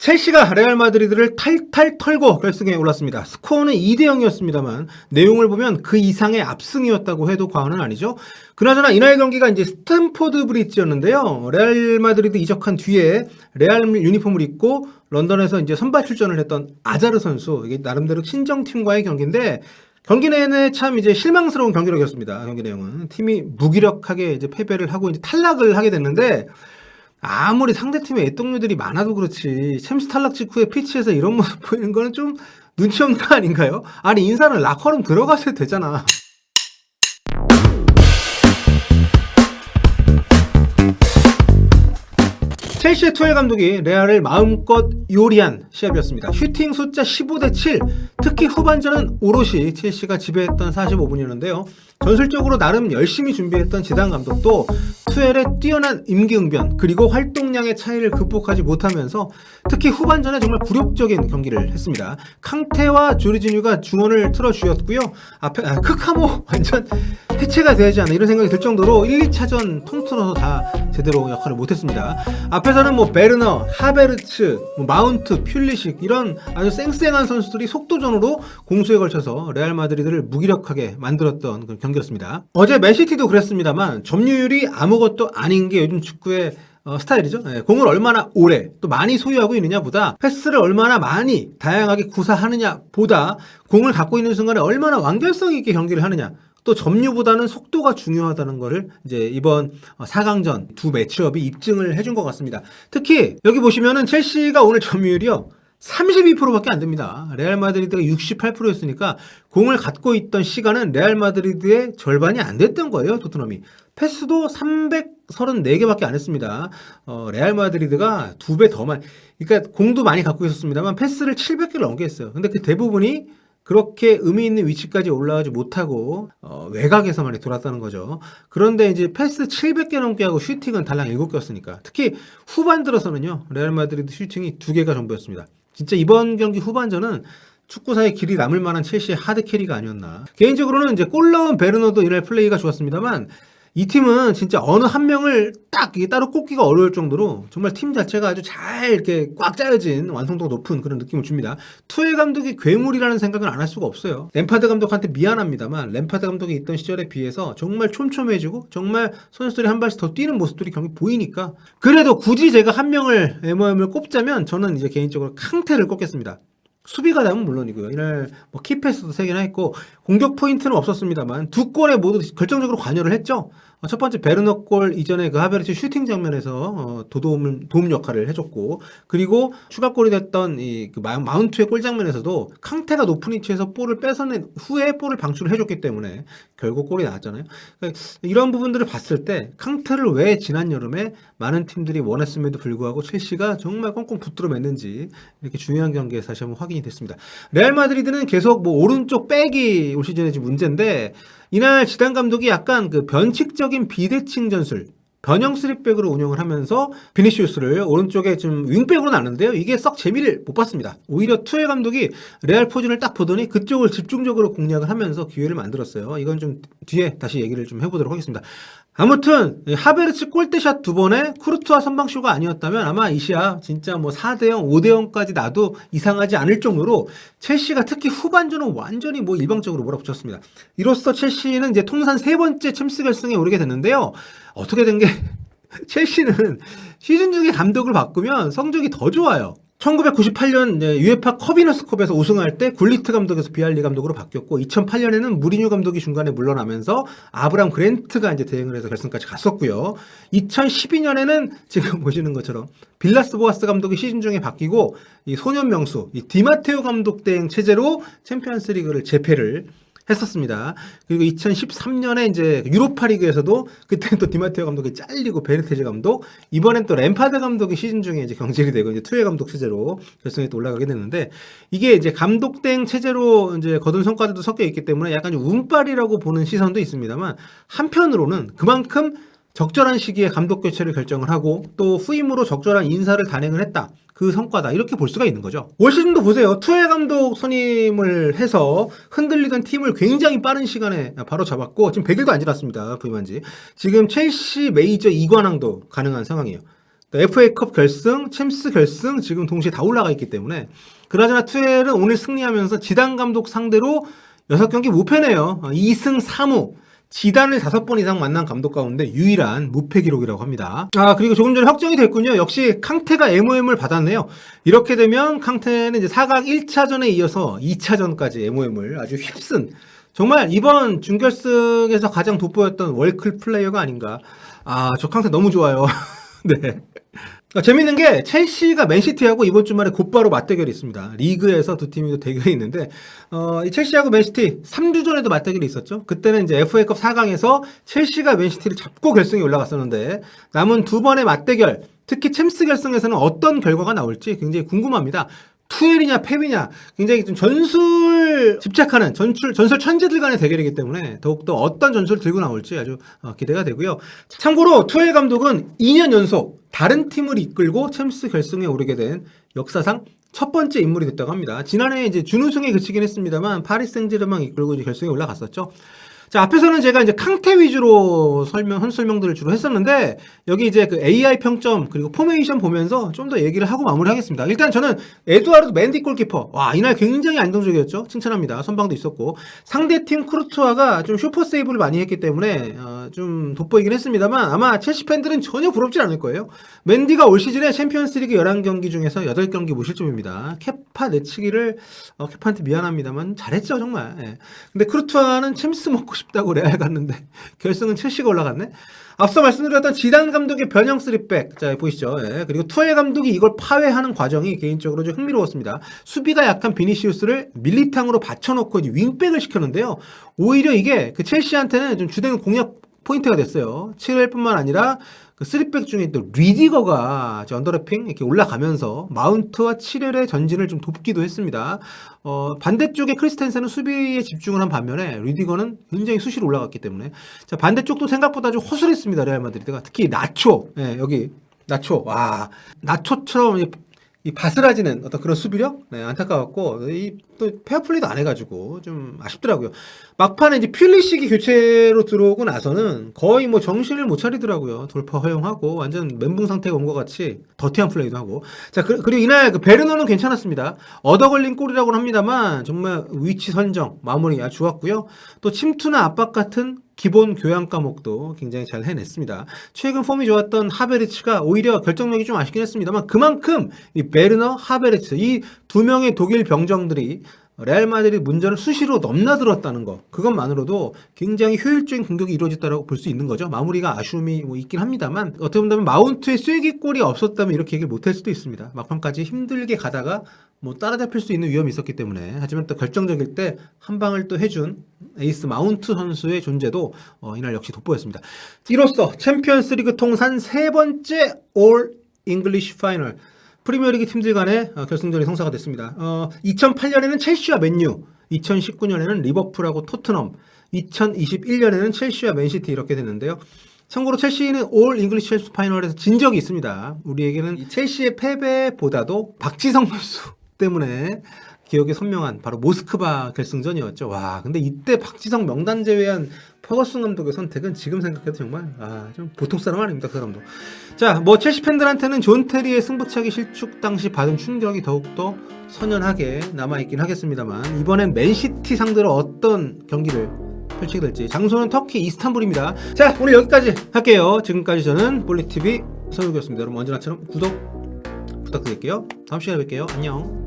첼시가 레알 마드리드를 탈탈 털고 결승에 올랐습니다. 스코어는 2대 0이었습니다만 내용을 보면 그 이상의 압승이었다고 해도 과언은 아니죠. 그나저나 이날 경기가 이제 스탠포드 브리지였는데요. 레알 마드리드 이적한 뒤에 레알 유니폼을 입고 런던에서 이제 선발 출전을 했던 아자르 선수, 이게 나름대로 친정팀과의 경기인데 경기 내내 참 이제 실망스러운 경기력이었습니다. 경기 내용은 팀이 무기력하게 이제 패배를 하고 이제 탈락을 하게 됐는데, 아무리 상대팀에 애동료들이 많아도 그렇지 챔스 탈락 직후에 피치에서 이런 모습 보이는 거는 좀 눈치 없는 거 아닌가요? 아니, 인사는 라커룸 들어가셔도 되잖아. 첼시의 투엘 감독이 레알을 마음껏 요리한 시합이었습니다. 슈팅 숫자 15대 7, 특히 후반전은 오롯이 첼시가 지배했던 45분이었는데요. 전술적으로 나름 열심히 준비했던 지단 감독도 투엘의 뛰어난 임기응변 그리고 활동량의 차이를 극복하지 못하면서 특히 후반전에 정말 굴욕적인 경기를 했습니다. 캉테와 조르지뉴가 중원을 틀어주었고요. 앞에 크카모 완전 해체가 되지 않나 이런 생각이 들 정도로 1, 2차전 통틀어서 다 제대로 역할을 못했습니다. 앞에서는 뭐 베르너, 하베르츠, 마운트, 퓰리식 이런 아주 쌩쌩한 선수들이 속도전으로 공수에 걸쳐서 레알 마드리드를 무기력하게 만들었던 그런 경기였습니다. 어제 맨시티도 그랬습니다만 점유율이 아무것도 아닌 게 요즘 축구의 스타일이죠. 공을 얼마나 오래 또 많이 소유하고 있느냐 보다 패스를 얼마나 많이 다양하게 구사하느냐 보다 공을 갖고 있는 순간에 얼마나 완결성 있게 경기를 하느냐, 또 점유보다는 속도가 중요하다는 거를 이제 이번 4강전 두 매치업이 입증을 해준 것 같습니다. 특히 여기 보시면은 첼시가 오늘 점유율이요 32%밖에 안 됩니다. 레알 마드리드가 68%였으니까 공을 갖고 있던 시간은 레알 마드리드의 절반이 안 됐던 거예요. 토트넘이 패스도 334개밖에 안 했습니다. 레알 마드리드가 2배 더 많이, 그러니까 공도 많이 갖고 있었습니다만 패스를 700개를 넘게 했어요. 근데 그 대부분이 그렇게 의미 있는 위치까지 올라가지 못하고 외곽에서 많이 돌았다는 거죠. 그런데 이제 패스 700개 넘게 하고 슈팅은 달랑 7개였으니까 특히 후반 들어서는요 레알 마드리드 슈팅이 2개가 전부였습니다. 진짜 이번 경기 후반전은 축구사의 길이 남을 만한 첼시의 하드 캐리가 아니었나. 개인적으로는 이제 골 넣은 베르너도 이날 플레이가 좋았습니다만 이 팀은 진짜 어느 한 명을 딱 따로 꼽기가 어려울 정도로 정말 팀 자체가 아주 잘 이렇게 꽉 짜여진 완성도가 높은 그런 느낌을 줍니다. 투엘 감독이 괴물이라는 생각은 안 할 수가 없어요. 램파드 감독한테 미안합니다만 램파드 감독이 있던 시절에 비해서 정말 촘촘해지고 정말 선수들이 한 발씩 더 뛰는 모습들이 경기 보이니까, 그래도 굳이 제가 한 명을 MOM을 꼽자면 저는 이제 개인적으로 캉테를 꼽겠습니다. 수비가 나면 물론이고요. 이날 뭐 키패스도 3개나 했고 공격 포인트는 없었습니다만 두 골에 모두 결정적으로 관여를 했죠. 첫 번째 베르너 골 이전에 그 하베르츠 슈팅 장면에서 도움 역할을 해줬고, 그리고 추가골이 됐던 그 마운트의 골 장면에서도 캉테가 높은 위치에서 볼을 뺏어낸 후에 볼을 방출을 해줬기 때문에 결국 골이 나왔잖아요. 그러니까 이런 부분들을 봤을 때 캉테를 왜 지난 여름에 많은 팀들이 원했음에도 불구하고 첼시가 정말 꽁꽁 붙들어 맸는지 이렇게 중요한 경기에서 다시 한번 확인이 됐습니다. 레알 마드리드는 계속 뭐 오른쪽 백이 올 시즌에 지금 문제인데, 이날 지단 감독이 약간 그 변칙적인 비대칭 전술, 변형 3백으로 운영을 하면서 비니시우스를 오른쪽에 좀 윙백으로 놨는데요. 이게 썩 재미를 못 봤습니다. 오히려 투엘 감독이 레알 포진을 딱 보더니 그쪽을 집중적으로 공략을 하면서 기회를 만들었어요. 이건 좀 뒤에 다시 얘기를 좀 해보도록 하겠습니다. 아무튼 하베르츠 골대샷 2번에 쿠르투아 선방쇼가 아니었다면 아마 이 시합 진짜 뭐 4대0, 5대0까지 나도 이상하지 않을 정도로 첼시가 특히 후반전은 완전히 뭐 일방적으로 몰아붙였습니다. 이로써 첼시는 이제 통산 3번째 챔스 결승에 오르게 됐는데요. 어떻게 된 게 첼시는 시즌 중에 감독을 바꾸면 성적이 더 좋아요. 1998년 UEFA 커비너스컵에서 우승할 때 굴리트 감독에서 비알리 감독으로 바뀌었고, 2008년에는 무리뉴 감독이 중간에 물러나면서 아브람 그랜트가 이제 대행을 해서 결승까지 갔었고요. 2012년에는 지금 보시는 것처럼 빌라스 보아스 감독이 시즌 중에 바뀌고 이 소년 명수 이 디마테오 감독 대행 체제로 챔피언스리그를 재패를 했었습니다. 그리고 2013년에 이제 유로파리그에서도 그때는 또 디마테오 감독이 잘리고 베르테즈 감독, 이번엔 또 램파드 감독이 시즌 중에 이제 경질이 되고 이제 투엘 감독 체제로 결승에 또 올라가게 됐는데, 이게 이제 감독 대행 체제로 이제 거둔 성과들도 섞여 있기 때문에 약간 좀 운빨이라고 보는 시선도 있습니다만, 한편으로는 그만큼 적절한 시기에 감독 교체를 결정을 하고 또 후임으로 적절한 인사를 단행을 했다. 그 성과다. 이렇게 볼 수가 있는 거죠. 올 시즌도 보세요. 투엘 감독 선임을 해서 흔들리던 팀을 굉장히 빠른 시간에 바로 잡았고, 지금 100일도 안 지났습니다. 부임한 지. 지금 첼시 메이저 2관왕도 가능한 상황이에요. 또 FA컵 결승, 챔스 결승 지금 동시에 다 올라가 있기 때문에 그나저나 투엘은 오늘 승리하면서 지단 감독 상대로 6경기 무패네요. 2승 3무. 지단을 5번 이상 만난 감독 가운데 유일한 무패 기록이라고 합니다. 그리고 조금 전에 확정이 됐군요. 역시 캉테가 MOM을 받았네요. 이렇게 되면 캉테는 이제 4강 1차전에 이어서 2차전까지 MOM을 아주 휩쓴 정말 이번 준결승에서 가장 돋보였던 월클 플레이어가 아닌가. 저 캉테 너무 좋아요. 네. 재밌는 게 첼시가 맨시티하고 이번 주말에 곧바로 맞대결이 있습니다. 리그에서 두 팀이 대결이 있는데 이 첼시하고 맨시티 3주 전에도 맞대결이 있었죠. 그때는 이제 FA컵 4강에서 첼시가 맨시티를 잡고 결승에 올라갔었는데 남은 두 번의 맞대결, 특히 챔스 결승에서는 어떤 결과가 나올지 굉장히 궁금합니다. 투엘이냐 펩이냐 굉장히 좀 전술 집착하는 전술 천재들 간의 대결이기 때문에 더욱더 어떤 전술을 들고 나올지 아주 기대가 되고요. 참고로 투엘 감독은 2년 연속 다른 팀을 이끌고 챔스 결승에 오르게 된 역사상 첫 번째 인물이 됐다고 합니다. 지난해 이제 준우승에 그치긴 했습니다만 파리 생제르맹 이끌고 이제 결승에 올라갔었죠. 자, 앞에서는 제가 이제 캉테 위주로 설명들을 주로 했었는데, 여기 이제 그 AI 평점, 그리고 포메이션 보면서 좀 더 얘기를 하고 마무리하겠습니다. 일단 저는 에두아르드 맨디 골키퍼. 이날 굉장히 안정적이었죠. 칭찬합니다. 선방도 있었고. 상대팀 크루트와가 좀 슈퍼 세이브를 많이 했기 때문에, 좀 돋보이긴 했습니다만, 아마 첼시 팬들은 전혀 부럽지 않을 거예요. 맨디가 올 시즌에 챔피언스 리그 11경기 중에서 8경기 무실점입니다. 케파 내치기를, 케파한테 미안합니다만, 잘했죠, 정말. 예. 근데 크루트와는 챔스 먹고 싶다고 레알 갔는데 결승은 첼시가 올라갔네. 앞서 말씀드렸던 지단 감독의 변형 3백 자 보이시죠. 예. 그리고 투엘 감독이 이걸 파괴하는 과정이 개인적으로 좀 흥미로웠습니다. 수비가 약한 비니시우스를 밀리탕으로 받쳐놓고 윙백을 시켰는데요. 오히려 이게 그 첼시한테는 좀 주된 공략 포인트가 됐어요. 7회뿐만 아니라 그 3백 중에 또 리디거가 언더래핑 이렇게 올라가면서 마운트와 7회의 전진을 좀 돕기도 했습니다. 반대쪽에 크리스텐센은 수비에 집중을 한 반면에 리디거는 굉장히 수시로 올라갔기 때문에 자 반대쪽도 생각보다 좀 허술했습니다. 레알 마드리드가 특히 나초 여기 나초 나초처럼 이 바스라지는 어떤 그런 수비력? 네, 안타까웠고, 또 페어플레이도 안 해가지고 좀 아쉽더라고요. 막판에 이제 퓰리식이 교체로 들어오고 나서는 거의 뭐 정신을 못 차리더라고요. 돌파 허용하고, 완전 멘붕 상태가 온 것 같이 더티한 플레이도 하고. 자, 그리고 이날 그 베르너는 괜찮았습니다. 얻어 걸린 골이라고는 합니다만, 정말 위치 선정, 마무리 아주 좋았고요. 또 침투나 압박 같은 기본 교양 과목도 굉장히 잘 해냈습니다. 최근 폼이 좋았던 하베르츠가 오히려 결정력이 좀 아쉽긴 했습니다만 그만큼 이 베르너, 하베르츠 이 두 명의 독일 병정들이 레알 마드리드 문전을 수시로 넘나들었다는 거 그것만으로도 굉장히 효율적인 공격이 이루어졌다고 볼 수 있는 거죠. 마무리가 아쉬움이 뭐 있긴 합니다만 어떻게 본다면 마운트의 쐐기골이 없었다면 이렇게 얘기를 못할 수도 있습니다. 막판까지 힘들게 가다가 뭐 따라잡힐 수 있는 위험이 있었기 때문에 하지만 또 결정적일 때 한 방을 또 해준 에이스 마운트 선수의 존재도 이날 역시 돋보였습니다. 이로써 챔피언스리그 통산 3번째 올 잉글리시 파이널 프리미어리그 팀들 간의 결승전이 성사가 됐습니다. 2008년에는 첼시와 맨유, 2019년에는 리버풀하고 토트넘, 2021년에는 첼시와 맨시티 이렇게 됐는데요. 참고로 첼시는 올 잉글리시 챔스 파이널에서 진 적이 있습니다. 우리에게는 이 첼시의 패배보다도 박지성 선수 때문에 기억에 선명한 바로 모스크바 결승전이었죠. 근데 이때 박지성 명단 제외한 퍼거슨 감독의 선택은 지금 생각해도 정말 좀 보통 사람 아닙니다. 그 사람도. 자, 뭐 첼시 팬들한테는 존 테리의 승부차기 실축 당시 받은 충격이 더욱더 선연하게 남아있긴 하겠습니다만 이번엔 맨시티 상대로 어떤 경기를 펼치게 될지 장소는 터키 이스탄불입니다. 자, 오늘 여기까지 할게요. 지금까지 저는 볼리TV 서유기였습니다. 여러분 언제나처럼 구독 부탁드릴게요. 다음 시간에 뵐게요. 안녕.